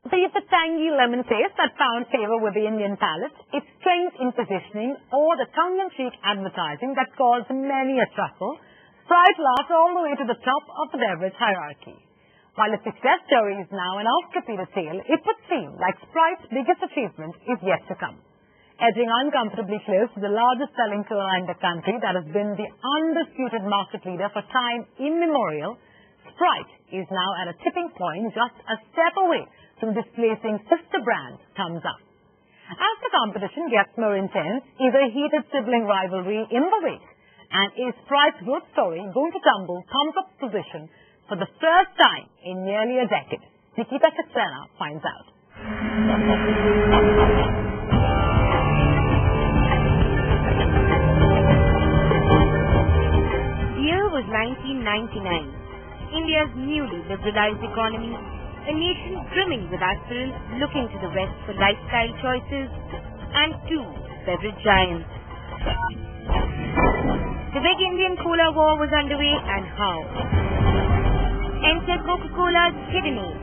Be it the tangy lemon taste that found favor with the Indian palate, its strength in positioning, or the tongue-in-cheek advertising that caused many a chuckle, Sprite laughed all the way to the top of the beverage hierarchy. While its success story is now an oft-repeated tale, it would seem like Sprite's biggest achievement is yet to come. Edging uncomfortably close to the largest selling cola in the country that has been the undisputed market leader for time immemorial, Sprite is now at a tipping point just a step away from displacing sister brand Thumps Up. As the competition gets more intense, is a heated sibling rivalry in the wake, and is Sprite's growth story going to tumble Thumps Up's position for the first time in nearly a decade? Nikita Katsena finds out. The year was 1999, India's newly liberalized economy, a nation brimming with aspirants looking to the West for lifestyle choices, and two beverage giants. The big Indian cola war was underway, and how? Enter Coca-Cola's hidden ace,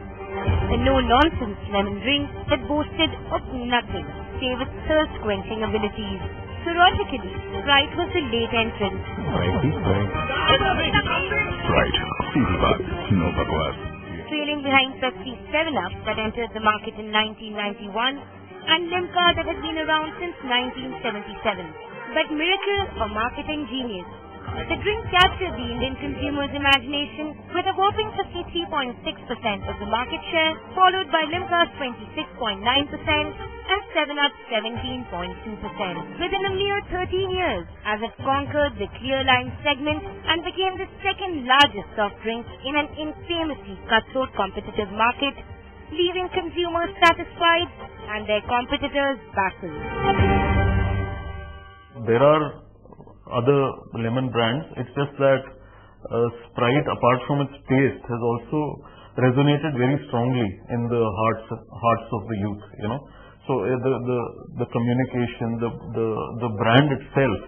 a no-nonsense lemon drink that boasted of nothing save its thirst-quenching abilities. Theoretically, Sprite was the late entrant. Sprite, सीधी बात, no bakwas. Trailing behind Pepsi's 7-Up that entered the market in 1991 and Limca that has been around since 1977. But miracle or marketing genius, the drink captured the Indian consumer's imagination with a whopping 53.6% of the market share, followed by Limca's 26.9% and 7-Up's 17.2%. Within a mere 13 years, as it conquered the clear line segment and became the second largest soft drink in an infamously cutthroat competitive market, leaving consumers satisfied and their competitors baffled. There are other lemon brands. It's just that Sprite, apart from its taste, has also resonated very strongly in the hearts of the youth. So the communication, the brand itself,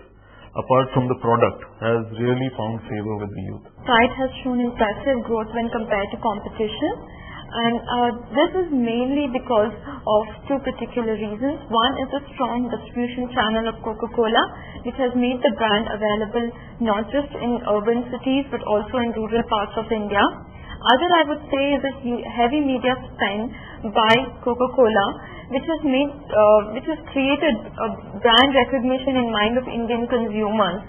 apart from the product, has really found favor with the youth. Sprite has shown impressive growth when compared to competition, and this is mainly because of two particular reasons. One is the strong distribution channel of Coca-Cola, which has made the brand available not just in urban cities but also in rural parts of India. Other, I would say, is a heavy media spend by Coca-Cola, which has created a brand recognition in mind of Indian consumers.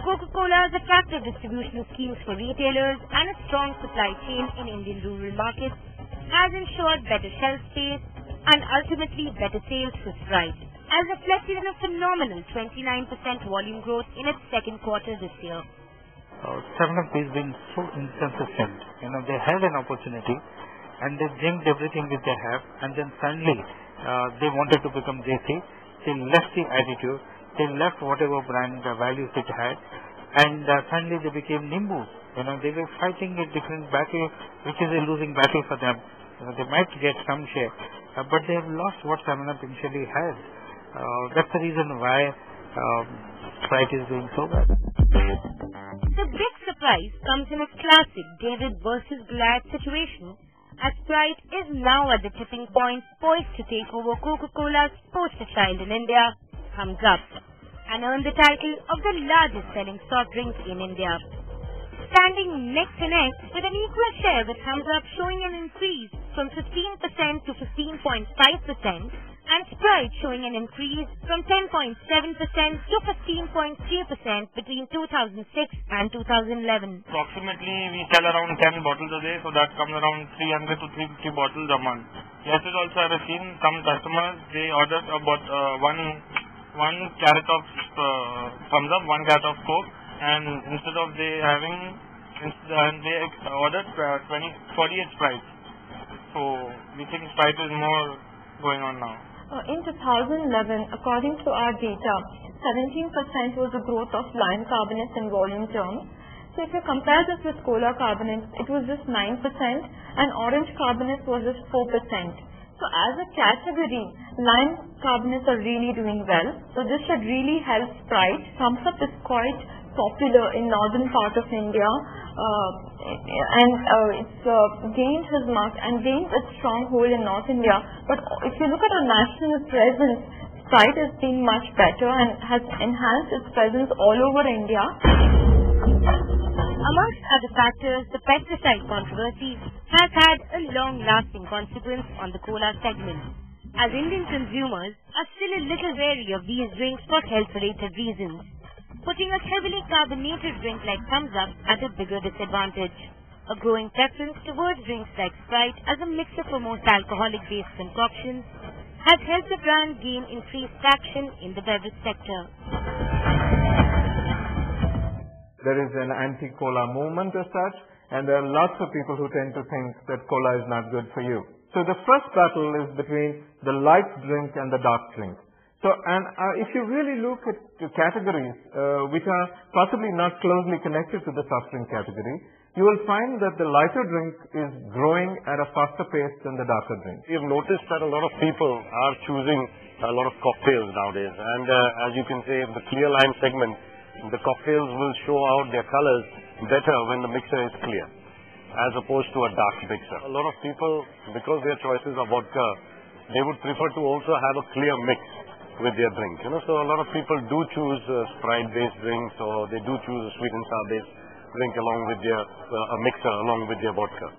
Coca-Cola's attractive distribution schemes for retailers and a strong supply chain in Indian rural markets has ensured better shelf space and ultimately better sales for Sprite, as reflected in a phenomenal 29% volume growth in its second quarter this year. 7-Up is being so inconsistent. They had an opportunity and they jumped everything which they have, and then suddenly they wanted to become JC. They left the attitude, they left whatever brand values it had, and suddenly they became Nimbu. They were fighting a different battle, which is a losing battle for them. They might get some share, but they have lost what 7-Up initially had. That's the reason why Sprite is doing so bad. The big surprise comes in a classic David versus Goliath situation, as Sprite is now at the tipping point, poised to take over Coca-Cola's poster child in India, Thumps Up, and earn the title of the largest selling soft drink in India. Standing neck to neck with an equal share with Thumps Up showing an increase from 15% to 15.5%, and Sprite showing an increase from 10.7% to 15.3% between 2006 and 2011. Approximately we sell around 10 bottles a day, so that comes around 300 to 350 bottles a month. Yesterday also I have seen some customers, they ordered about one carrot of Thumps Up, one carrot of Coke, and instead of they ordered 48 Sprite. So we think Sprite is more going on now. In 2011, according to our data, 17% was the growth of lime carbonates in volume terms. So if you compare this with cola carbonates, it was just 9%, and orange carbonates was just 4%. So as a category, lime carbonates are really doing well. So this should really help Sprite. Thumps Up is quite popular in northern part of India, it's gained its stronghold in North India. But if you look at our national presence, Sprite has been much better and has enhanced its presence all over India. Amongst other factors, the pesticide controversy has had a long-lasting consequence on the cola segment, as Indian consumers are still a little wary of these drinks for health-related reasons, putting a heavily carbonated drink like Thumps Up at a bigger disadvantage. A growing preference towards drinks like Sprite as a mixer for most alcoholic-based concoctions has helped the brand gain increased traction in the beverage sector. There is an anti-cola movement as such, and there are lots of people who tend to think that cola is not good for you. So the first battle is between the light drink and the dark drink. So, if you really look at the categories which are possibly not closely connected to the soft drink category, you will find that the lighter drink is growing at a faster pace than the darker drink. We have noticed that a lot of people are choosing a lot of cocktails nowadays, and as you can say, in the clear lime segment, the cocktails will show out their colors better when the mixer is clear, as opposed to a dark mixer. A lot of people, because their choices are vodka, they would prefer to also have a clear mix with their drink. So a lot of people do choose Sprite-based drinks, or they do choose a sweet and sour-based drink along with their a mixer along with their vodka.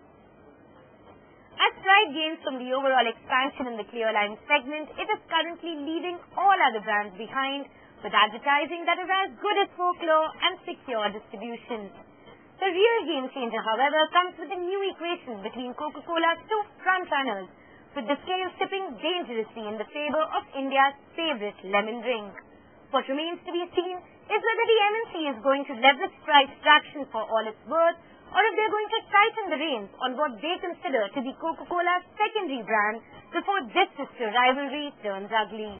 As Sprite gains from the overall expansion in the clear lime segment, it is currently leaving all other brands behind with advertising that is as good as folklore and secure distribution. The real game changer, however, comes with a new equation between Coca-Cola's two frontrunners, with the scale tipping dangerously in the favor of India's favorite lemon drink. What remains to be seen is whether the MNC is going to leverage Sprite's traction for all its worth, or if they're going to tighten the reins on what they consider to be Coca-Cola's secondary brand before this sister rivalry turns ugly.